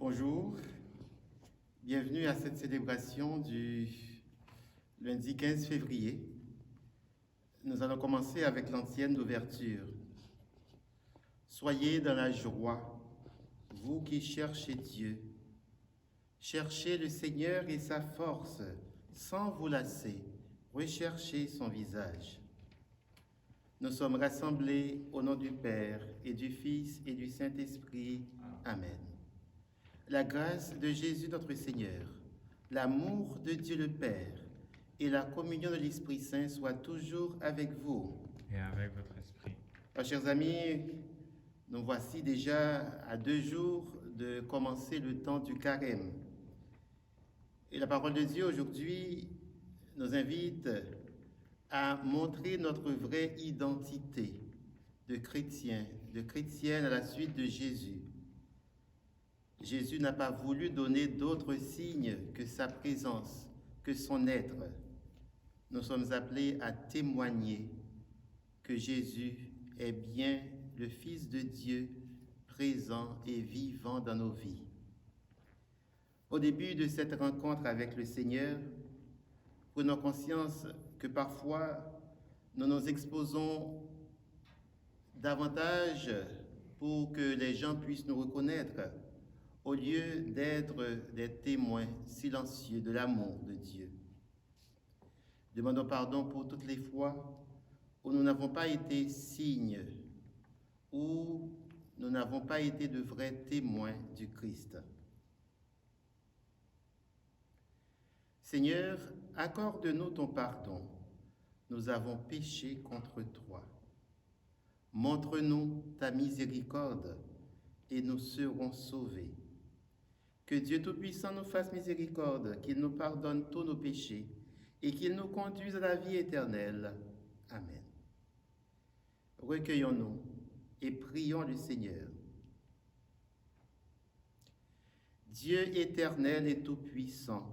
Bonjour, bienvenue à cette célébration du lundi 15 février. Nous allons commencer avec l'ancienne d'ouverture. Soyez dans la joie, vous qui cherchez Dieu. Cherchez le Seigneur et sa force, sans vous lasser, recherchez son visage. Nous sommes rassemblés au nom du Père et du Fils et du Saint-Esprit. Amen. La grâce de Jésus notre Seigneur, l'amour de Dieu le Père et la communion de l'Esprit Saint soient toujours avec vous. Et avec votre esprit. Alors, chers amis, nous voici déjà à 2 jours de commencer le temps du carême. Et la parole de Dieu aujourd'hui nous invite à montrer notre vraie identité de chrétien, de chrétienne à la suite de Jésus. Jésus n'a pas voulu donner d'autres signes que sa présence, que son être. Nous sommes appelés à témoigner que Jésus est bien le Fils de Dieu, présent et vivant dans nos vies. Au début de cette rencontre avec le Seigneur, prenons conscience que parfois nous nous exposons davantage pour que les gens puissent nous reconnaître, au lieu d'être des témoins silencieux de l'amour de Dieu. Demandons pardon pour toutes les fois où nous n'avons pas été signes, où nous n'avons pas été de vrais témoins du Christ. Seigneur, accorde-nous ton pardon. Nous avons péché contre toi. Montre-nous ta miséricorde et nous serons sauvés. Que Dieu Tout-Puissant nous fasse miséricorde, qu'il nous pardonne tous nos péchés et qu'il nous conduise à la vie éternelle. Amen. Recueillons-nous et prions le Seigneur. Dieu éternel et tout-puissant,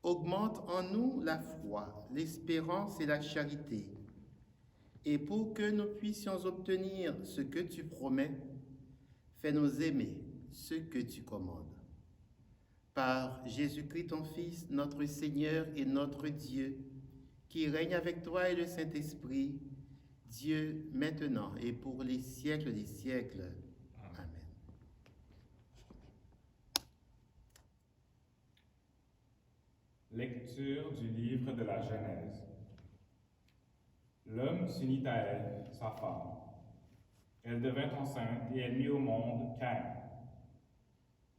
augmente en nous la foi, l'espérance et la charité. Et pour que nous puissions obtenir ce que tu promets, fais-nous aimer ce que tu commandes. Par Jésus-Christ, ton Fils, notre Seigneur et notre Dieu, qui règne avec toi et le Saint-Esprit, Dieu maintenant et pour les siècles des siècles. Amen. Lecture du livre de la Genèse. L'homme s'unit à Ève, sa femme. Elle devint enceinte et elle mit au monde Caïn.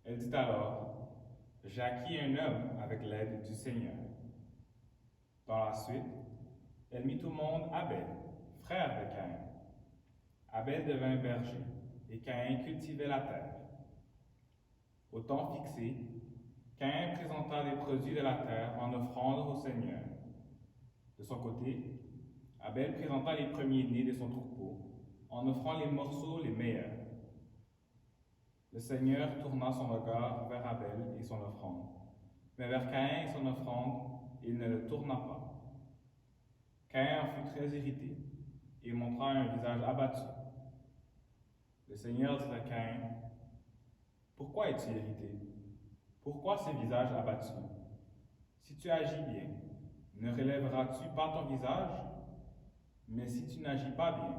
Elle dit alors, « J'ai acquis un homme avec l'aide du Seigneur. » Dans la suite, elle mit au monde Abel, frère de Caïn. Abel devint berger et Caïn cultivait la terre. Au temps fixé, Caïn présenta les produits de la terre en offrande au Seigneur. De son côté, Abel présenta les premiers-nés de son troupeau en offrant les morceaux les meilleurs. Le Seigneur tourna son regard vers Abel et son offrande, mais vers Caïn et son offrande, il ne le tourna pas. Caïn en fut très irrité et montra un visage abattu. Le Seigneur dit à Caïn, « Pourquoi es-tu irrité? Pourquoi ce visage abattu? Si tu agis bien, ne relèveras-tu pas ton visage? Mais si tu n'agis pas bien,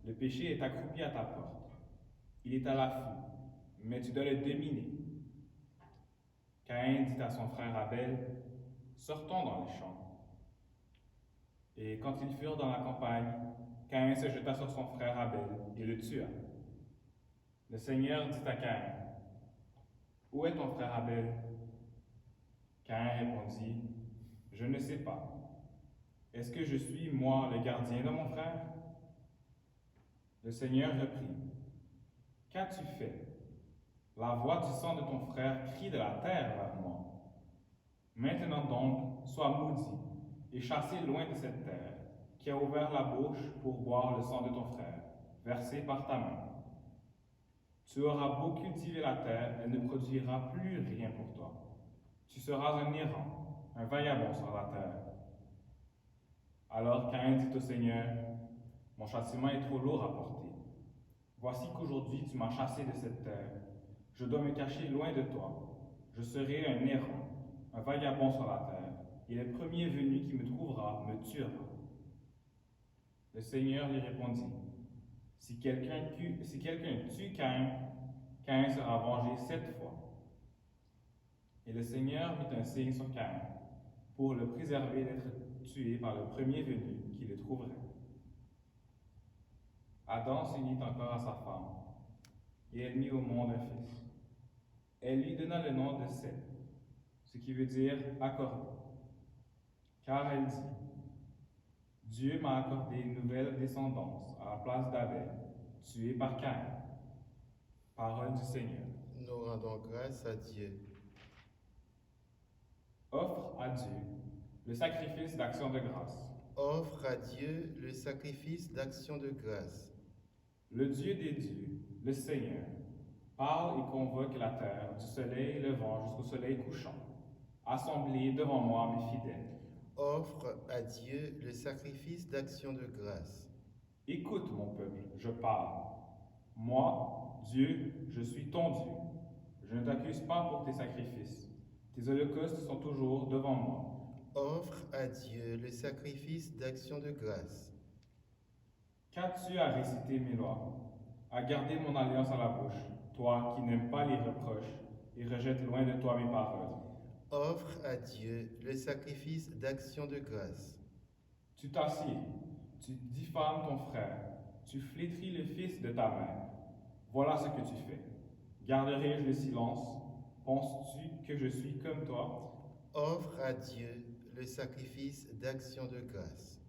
le péché est accroupi à ta porte. Il est à l'affût, mais tu dois le dominer. » Caïn dit à son frère Abel, « Sortons dans les champs. » Et quand ils furent dans la campagne, Caïn se jeta sur son frère Abel et le tua. Le Seigneur dit à Caïn, « Où est ton frère Abel? » Caïn répondit, « Je ne sais pas. Est-ce que je suis, moi, le gardien de mon frère? » Le Seigneur reprit, « Qu'as-tu fait? La voix du sang de ton frère crie de la terre vers moi. Maintenant donc, sois maudit et chassé loin de cette terre, qui a ouvert la bouche pour boire le sang de ton frère, versé par ta main. Tu auras beau cultiver la terre, elle ne produira plus rien pour toi. Tu seras un errant, un vagabond sur la terre. » Alors Caïn dit au Seigneur, « Mon châtiment est trop lourd à porter. Voici qu'aujourd'hui tu m'as chassé de cette terre, Je dois me cacher loin de toi. Je serai un errant, un vagabond sur la terre, et le premier venu qui me trouvera me tuera. Le Seigneur lui répondit, si quelqu'un tue Caïn, Caïn sera vengé 7 fois. Et le Seigneur mit un signe sur Caïn, pour le préserver d'être tué par le premier venu qui le trouverait. Adam s'unit encore à sa femme, et elle mit au monde un fils. Elle lui donna le nom de Seth, ce qui veut dire accordé, car elle dit, Dieu m'a accordé une nouvelle descendance à la place d'Abel, tué par Caïn. Parole du Seigneur. Nous rendons grâce à Dieu. Offre à Dieu le sacrifice d'action de grâce. Offre à Dieu le sacrifice d'action de grâce. Le Dieu des dieux, le Seigneur, parle et convoque la terre du soleil levant jusqu'au soleil couchant. Assemblez devant moi mes fidèles. Offre à Dieu le sacrifice d'action de grâce. Écoute mon peuple, je parle. Moi, Dieu, je suis ton Dieu. Je ne t'accuse pas pour tes sacrifices. Tes holocaustes sont toujours devant moi. Offre à Dieu le sacrifice d'action de grâce. Qu'as-tu à réciter mes lois, à garder mon alliance à la bouche, toi qui n'aimes pas les reproches et rejettes loin de toi mes paroles? Offre à Dieu le sacrifice d'action de grâce. Tu t'assieds, tu diffames ton frère, tu flétris le fils de ta mère. Voilà ce que tu fais. Garderai-je le silence? Penses-tu que je suis comme toi? Offre à Dieu le sacrifice d'action de grâce.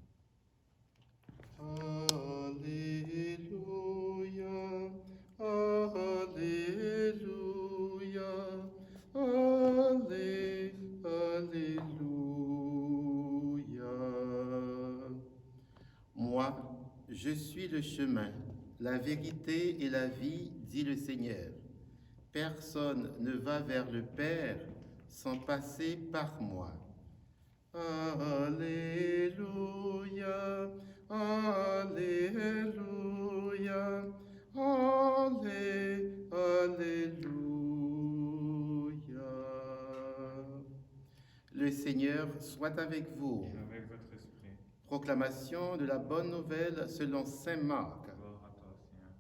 Alléluia, Alléluia, Alléluia. Moi, je suis le chemin, la vérité et la vie, dit le Seigneur. Personne ne va vers le Père sans passer par moi. Alléluia, Alléluia, Alléluia. Le Seigneur soit avec vous. Avec votre esprit. Proclamation de la bonne nouvelle selon saint Marc. Gloire à toi, Seigneur.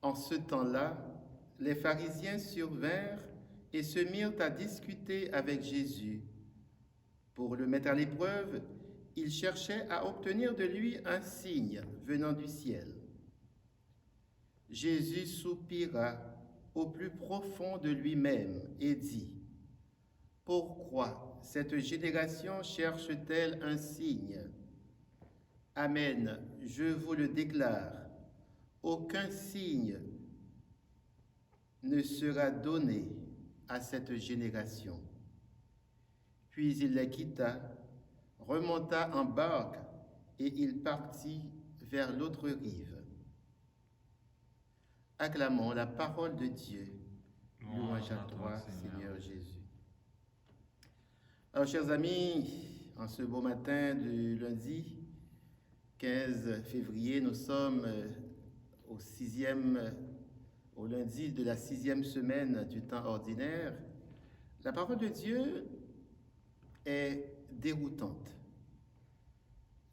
En ce temps-là, les pharisiens survinrent et se mirent à discuter avec Jésus. Pour le mettre à l'épreuve, ils cherchaient à obtenir de lui un signe venant du ciel. Jésus soupira au plus profond de lui-même et dit, « Pourquoi cette génération cherche-t-elle un signe? Amen, je vous le déclare, aucun signe ne sera donné à cette génération. » Puis il les quitta, remonta en barque et il partit vers l'autre rive. Acclamons la parole de Dieu. Louange à toi, Seigneur Jésus. Alors, chers amis, en ce beau matin du lundi 15 février, nous sommes au lundi de la 6e semaine du temps ordinaire. La parole de Dieu est déroutante.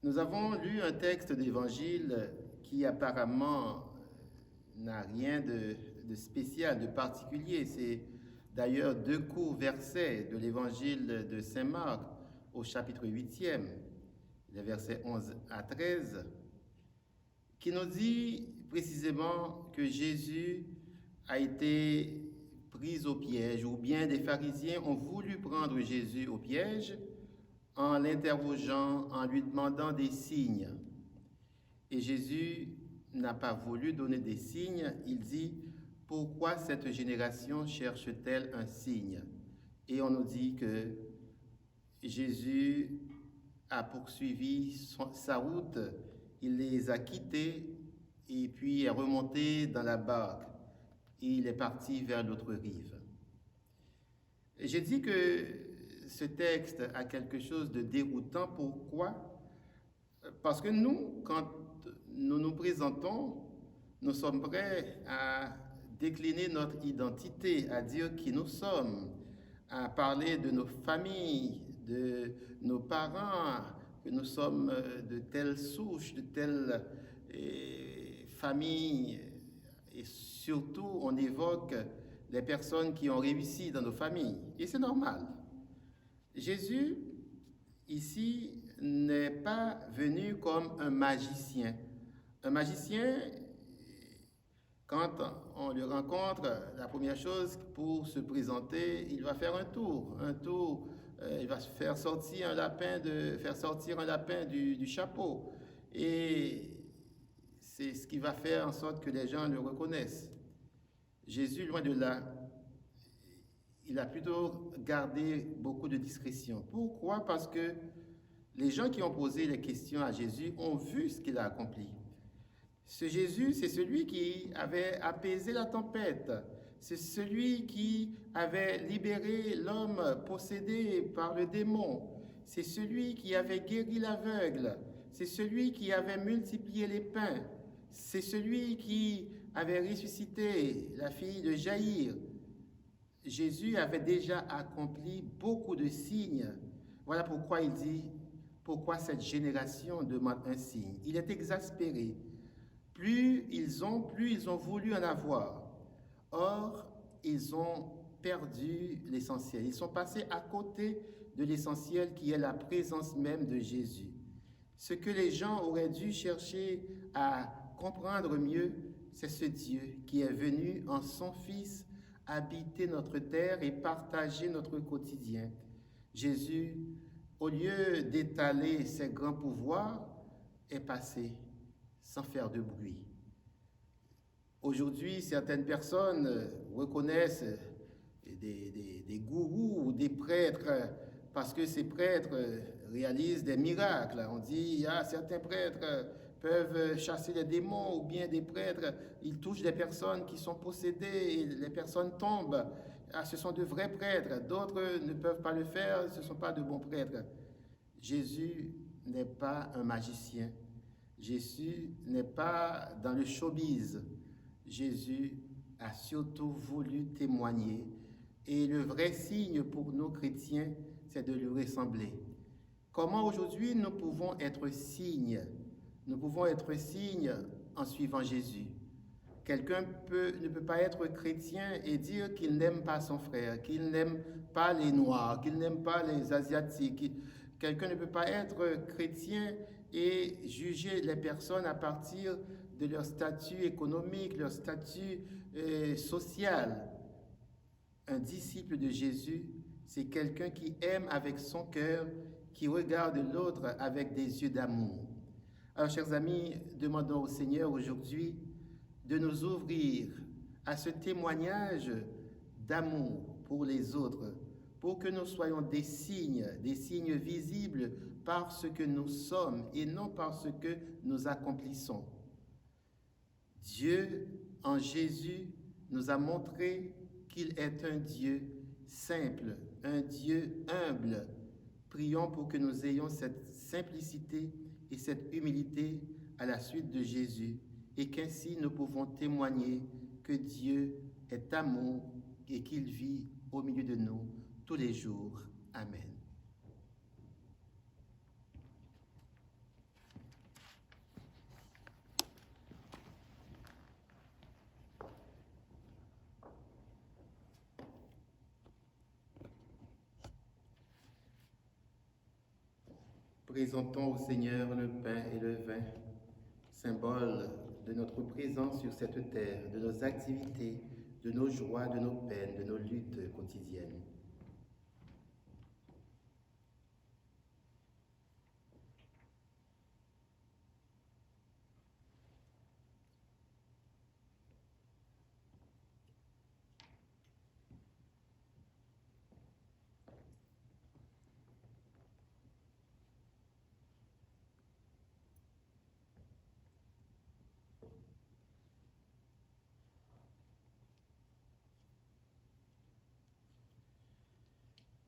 Nous avons lu un texte d'évangile qui apparemment n'a rien de spécial, de particulier. C'est d'ailleurs 2 courts versets de l'évangile de saint Marc au chapitre 8e, les versets 11 à 13, qui nous dit précisément que Jésus a été pris au piège, ou bien des pharisiens ont voulu prendre Jésus au piège en l'interrogeant, en lui demandant des signes. Et Jésus n'a pas voulu donner des signes. Il dit, « Pourquoi cette génération cherche-t-elle un signe ?» Et on nous dit que Jésus a poursuivi sa route, il les a quittés et puis est remonté dans la barque. Et il est parti vers l'autre rive. J'ai dit que ce texte a quelque chose de déroutant. Pourquoi? Parce que nous, quand nous nous présentons, nous sommes prêts à décliner notre identité, à dire qui nous sommes, à parler de nos familles, de nos parents, que nous sommes de telle souche, de telle famille. Et surtout, on évoque les personnes qui ont réussi dans nos familles. Et c'est normal. Jésus, ici, n'est pas venu comme un magicien. Un magicien, quand on le rencontre, la première chose, pour se présenter, il va faire un tour. Il va faire sortir un lapin du chapeau. Et c'est ce qui va faire en sorte que les gens le reconnaissent. Jésus, loin de là, il a plutôt gardé beaucoup de discrétion. Pourquoi? Parce que les gens qui ont posé les questions à Jésus ont vu ce qu'il a accompli. Ce Jésus, c'est celui qui avait apaisé la tempête. C'est celui qui avait libéré l'homme possédé par le démon. C'est celui qui avait guéri l'aveugle. C'est celui qui avait multiplié les pains. C'est celui qui avait ressuscité la fille de Jaïr. Jésus avait déjà accompli beaucoup de signes. Voilà pourquoi il dit, pourquoi cette génération demande un signe. Il est exaspéré. Plus ils ont voulu en avoir. Or, ils ont perdu l'essentiel. Ils sont passés à côté de l'essentiel qui est la présence même de Jésus. Ce que les gens auraient dû chercher à comprendre mieux, c'est ce Dieu qui est venu en son Fils habiter notre terre et partager notre quotidien. Jésus, au lieu d'étaler ses grands pouvoirs, est passé sans faire de bruit. Aujourd'hui, certaines personnes reconnaissent des gourous ou des prêtres parce que ces prêtres réalisent des miracles. On dit, certains prêtres peuvent chasser les démons, ou bien des prêtres, ils touchent des personnes qui sont possédées et les personnes tombent. Ce sont de vrais prêtres. D'autres ne peuvent pas le faire, ce ne sont pas de bons prêtres. Jésus n'est pas un magicien. Jésus n'est pas dans le showbiz. Jésus a surtout voulu témoigner. Et le vrai signe pour nous chrétiens, c'est de lui ressembler. Comment aujourd'hui nous pouvons être signes? Nous pouvons être signes en suivant Jésus. Quelqu'un ne peut pas être chrétien et dire qu'il n'aime pas son frère, qu'il n'aime pas les Noirs, qu'il n'aime pas les Asiatiques. Quelqu'un ne peut pas être chrétien et juger les personnes à partir de leur statut économique, leur statut social. Un disciple de Jésus, c'est quelqu'un qui aime avec son cœur, qui regarde l'autre avec des yeux d'amour. Alors, chers amis, demandons au Seigneur aujourd'hui de nous ouvrir à ce témoignage d'amour pour les autres, pour que nous soyons des signes visibles par ce que nous sommes et non par ce que nous accomplissons. Dieu, en Jésus, nous a montré qu'il est un Dieu simple, un Dieu humble. Prions pour que nous ayons cette simplicité et cette humilité à la suite de Jésus, et qu'ainsi nous pouvons témoigner que Dieu est amour et qu'il vit au milieu de nous tous les jours. Amen. Présentons au Seigneur le pain et le vin, symbole de notre présence sur cette terre, de nos activités, de nos joies, de nos peines, de nos luttes quotidiennes.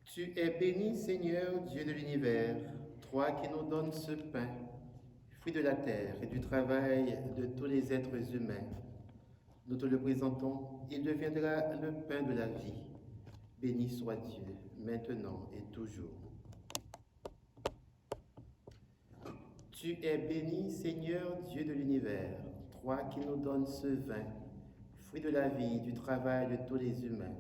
Tu es béni, Seigneur, Dieu de l'univers, toi qui nous donnes ce pain, fruit de la terre et du travail de tous les êtres humains. Nous te le présentons, il deviendra le pain de la vie. Béni soit Dieu, maintenant et toujours. Tu es béni, Seigneur Dieu de l'univers, toi qui nous donnes ce vin, fruit de la vie, du travail de tous les humains.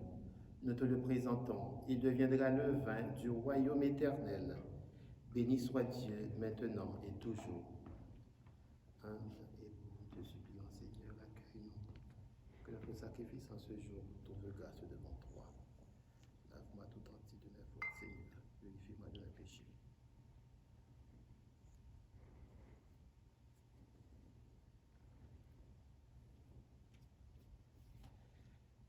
Nous te le présentons, il deviendra le vin du royaume éternel. Béni soit Dieu, maintenant et toujours. Humble et bon, te supplions, Seigneur, accueille-nous. Que notre sacrifice en ce jour trouve grâce devant toi. Lave-moi tout entier de mes fautes, Seigneur. Purifie-moi de mes péchés.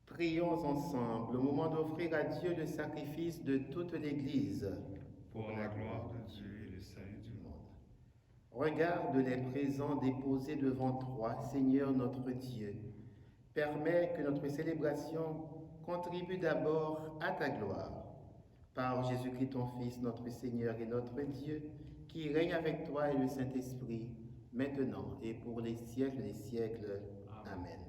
Prions ensemble au moment d'offrir à Dieu le sacrifice de toute l'Église. Pour la gloire de Dieu et le salut du monde. Regarde les présents déposés devant toi, Seigneur notre Dieu. Permets que notre célébration contribue d'abord à ta gloire. Par Jésus-Christ, ton Fils, notre Seigneur et notre Dieu, qui règne avec toi et le Saint-Esprit, maintenant et pour les siècles des siècles. Amen.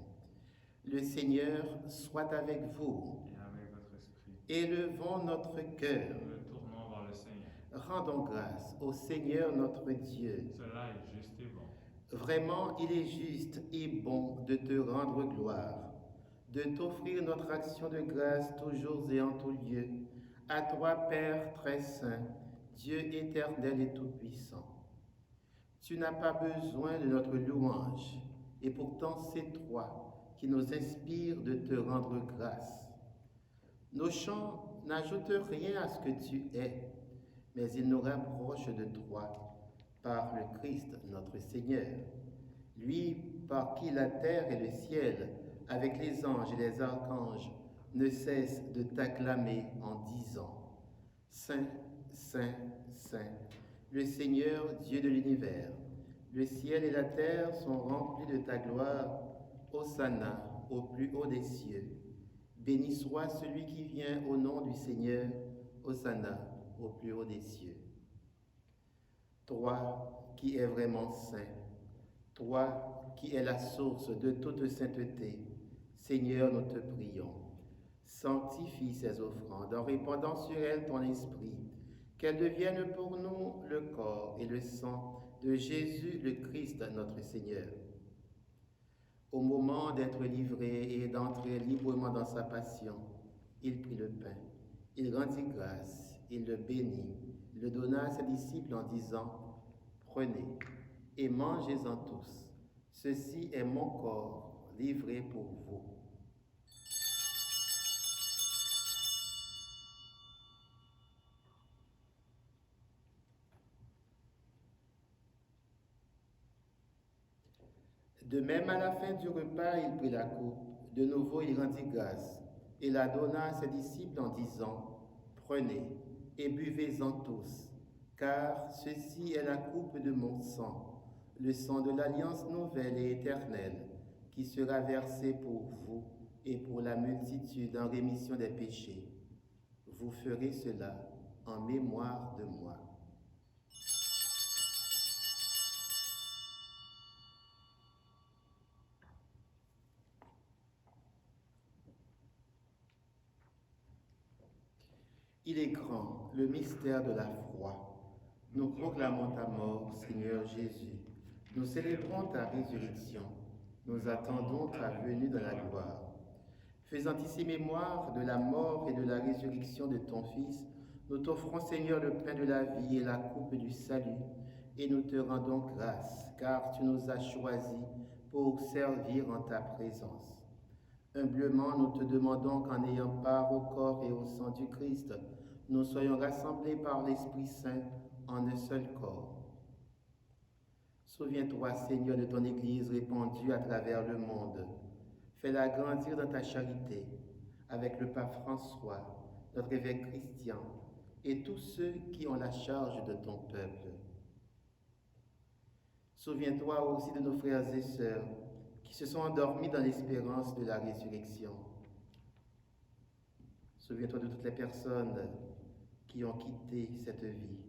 Le Seigneur soit avec vous. Et avec votre esprit. Élevons notre cœur. Retournons vers le Seigneur. Rendons grâce au Seigneur notre Dieu. Cela est juste et bon. Vraiment, il est juste et bon de te rendre gloire, de t'offrir notre action de grâce toujours et en tout lieu, à toi, Père très saint, Dieu éternel et tout-puissant. Tu n'as pas besoin de notre louange, et pourtant c'est toi qui nous inspire de te rendre grâce. Nos chants n'ajoutent rien à ce que tu es, mais ils nous rapprochent de toi par le Christ notre Seigneur. Lui par qui la terre et le ciel, avec les anges et les archanges, ne cessent de t'acclamer en disant « Saint, Saint, Saint, le Seigneur Dieu de l'univers, le ciel et la terre sont remplis de ta gloire. Hosanna au plus haut des cieux. Béni soit celui qui vient au nom du Seigneur. Hosanna au plus haut des cieux. » Toi qui es vraiment saint, toi qui es la source de toute sainteté, Seigneur, nous te prions. Sanctifie ces offrandes en répandant sur elles ton esprit, qu'elles deviennent pour nous le corps et le sang de Jésus le Christ notre Seigneur. Au moment d'être livré et d'entrer librement dans sa passion, il prit le pain, il rendit grâce, il le bénit, il le donna à ses disciples en disant « Prenez et mangez-en tous, ceci est mon corps livré pour vous. » De même, à la fin du repas, il prit la coupe. De nouveau, il rendit grâce et la donna à ses disciples en disant « Prenez et buvez-en tous, car ceci est la coupe de mon sang, le sang de l'alliance nouvelle et éternelle, qui sera versé pour vous et pour la multitude en rémission des péchés. Vous ferez cela en mémoire de moi. » Il est grand, le mystère de la foi. Nous proclamons ta mort, Seigneur Jésus. Nous célébrons ta résurrection. Nous attendons ta venue dans la gloire. Faisant ici mémoire de la mort et de la résurrection de ton Fils, nous t'offrons, Seigneur, le pain de la vie et la coupe du salut, et nous te rendons grâce, car tu nous as choisis pour servir en ta présence. Humblement, nous te demandons qu'en ayant part au corps et au sang du Christ, nous soyons rassemblés par l'Esprit Saint en un seul corps. Souviens-toi, Seigneur, de ton Église répandue à travers le monde. Fais-la grandir dans ta charité, avec le pape François, notre évêque Christian, et tous ceux qui ont la charge de ton peuple. Souviens-toi aussi de nos frères et sœurs qui se sont endormis dans l'espérance de la résurrection. Souviens-toi de toutes les personnes qui ont quitté cette vie.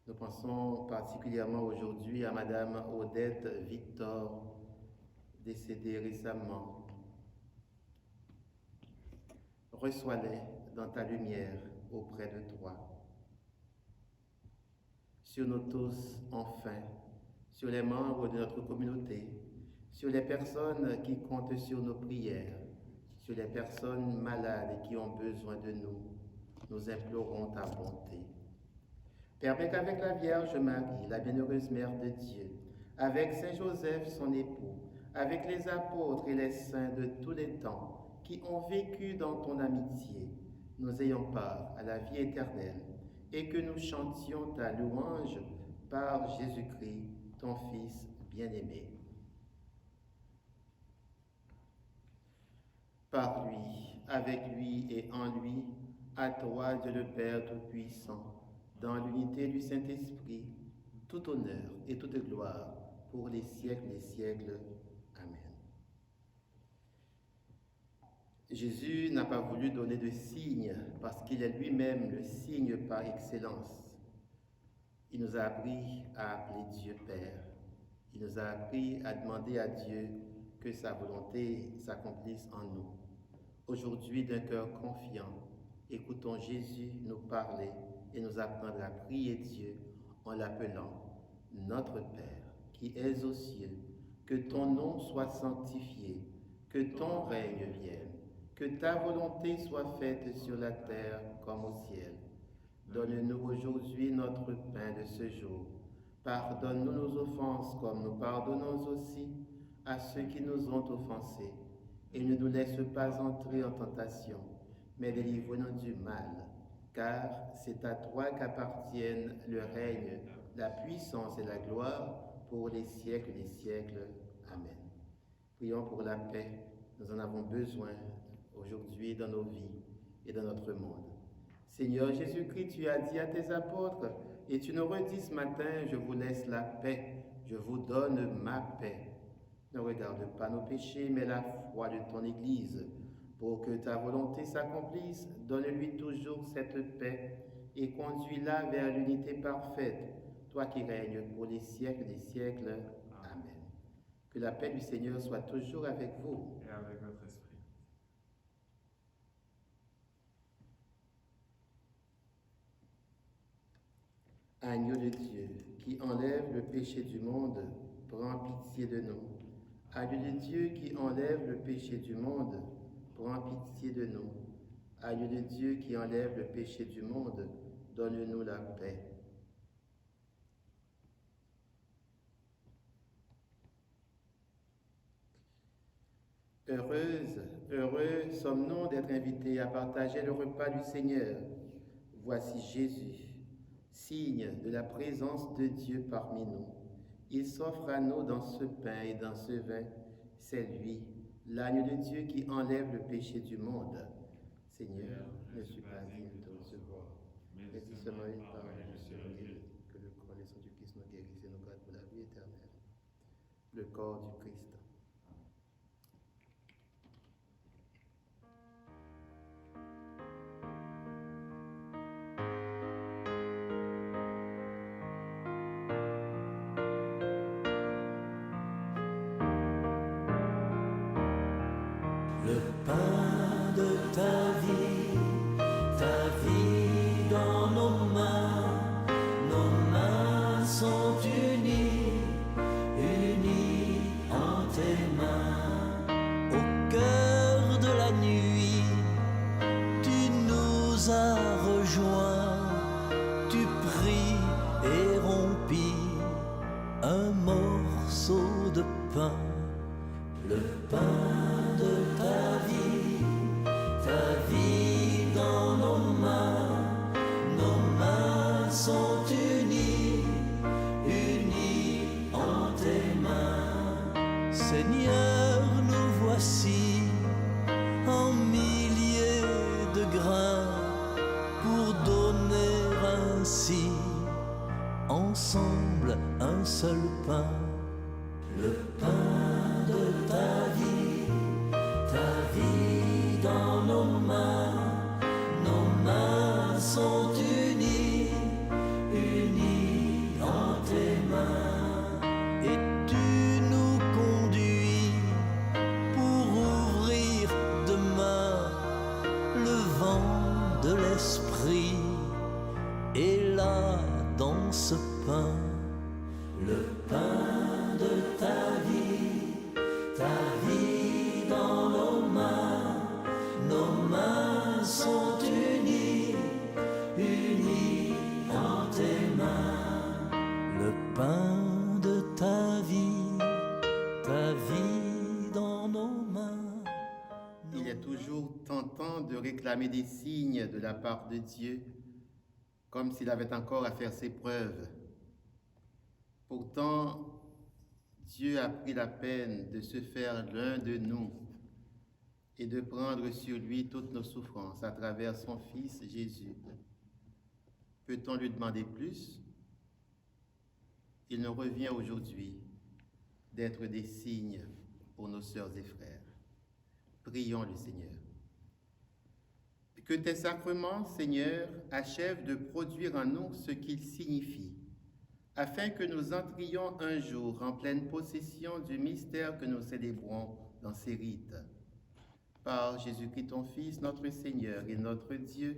Nous pensons particulièrement aujourd'hui à Madame Odette Victor décédés récemment. Reçois-les dans ta lumière auprès de toi. Sur nous tous, enfin, sur les membres de notre communauté, sur les personnes qui comptent sur nos prières, sur les personnes malades qui ont besoin de nous, nous implorons ta bonté. Permets qu'avec la Vierge Marie, la bienheureuse Mère de Dieu, avec Saint Joseph, son époux, avec les apôtres et les saints de tous les temps qui ont vécu dans ton amitié, nous ayons part à la vie éternelle et que nous chantions ta louange par Jésus-Christ, ton Fils bien-aimé. Par lui, avec lui et en lui, à toi, Dieu le Père Tout-Puissant, dans l'unité du Saint-Esprit, tout honneur et toute gloire pour les siècles des siècles. Amen. Jésus n'a pas voulu donner de signe parce qu'il est lui-même le signe par excellence. Il nous a appris à appeler Dieu Père. Il nous a appris à demander à Dieu que sa volonté s'accomplisse en nous. Aujourd'hui, d'un cœur confiant, écoutons Jésus nous parler et nous apprendre à prier Dieu en l'appelant notre Père qui es aux cieux, que ton nom soit sanctifié, que ton règne vienne, que ta volonté soit faite sur la terre comme au ciel. Donne-nous aujourd'hui notre pain de ce jour. Pardonne-nous nos offenses comme nous pardonnons aussi à ceux qui nous ont offensés. Et ne nous laisse pas entrer en tentation, mais délivre-nous du mal. Car c'est à toi qu'appartiennent le règne, la puissance et la gloire pour les siècles des siècles. Amen. Prions pour la paix. Nous en avons besoin aujourd'hui dans nos vies et dans notre monde. Seigneur Jésus-Christ, tu as dit à tes apôtres, et tu nous redis ce matin, je vous laisse la paix, je vous donne ma paix. Ne regarde pas nos péchés, mais la foi de ton Église. Pour que ta volonté s'accomplisse, donne-lui toujours cette paix et conduis-la vers l'unité parfaite, toi qui règnes pour les siècles des siècles. Amen. Que la paix du Seigneur soit toujours avec vous. Et avec votre esprit. Agneau de Dieu, qui enlève le péché du monde, prends pitié de nous. Agneau de Dieu qui enlève le péché du monde, prends pitié de nous. Agneau de Dieu qui enlève le péché du monde, donne-nous la paix. Heureux sommes-nous d'être invités à partager le repas du Seigneur. Voici Jésus, signe de la présence de Dieu parmi nous. Il s'offre à nous dans ce pain et dans ce vin. C'est lui, l'agneau de Dieu qui enlève le péché du monde. Seigneur, je ne suis pas digne de te recevoir, mais dis seulement une parole et je serai guéri. Que le corps et le sang du Christ nous guérisse et nous garde pour la vie éternelle. Le corps du Christ. Le pain de ta vie dans nos mains sont unies en tes mains. Au cœur de la nuit, tu nous as rejoints, tu pris et rompis un morceau de pain, le pain de ta vie dans nos mains sont unies en tes mains. Seigneur, nous voici en milliers de grains pour donner ainsi ensemble un seul pain, le pain de ta vie dans nos mains sont unies en tes mains, et tu nous conduis ce pain, le pain de ta vie dans nos mains sont unies, unies en tes mains. Le pain de ta vie dans nos mains. Il est toujours tentant de réclamer des signes de la part de Dieu, comme s'il avait encore à faire ses preuves. Pourtant, Dieu a pris la peine de se faire l'un de nous et de prendre sur lui toutes nos souffrances à travers son Fils Jésus. Peut-on lui demander plus? Il nous revient aujourd'hui d'être des signes pour nos sœurs et frères. Prions le Seigneur. Que tes sacrements, Seigneur, achèvent de produire en nous ce qu'ils signifient, afin que nous entrions un jour en pleine possession du mystère que nous célébrons dans ces rites. Par Jésus-Christ, ton Fils, notre Seigneur et notre Dieu,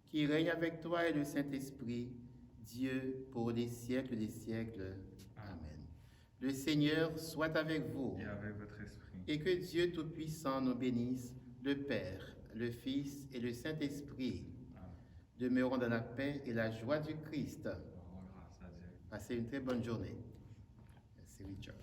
qui règne avec toi et le Saint-Esprit, Dieu pour les siècles des siècles. Amen. Le Seigneur soit avec vous. Et avec votre esprit. Et que Dieu Tout-Puissant nous bénisse, le Père, le Fils et le Saint-Esprit. Demeurons dans la paix et la joie du Christ. Oh, grâce à Dieu. Passez une très bonne journée. Merci Richard.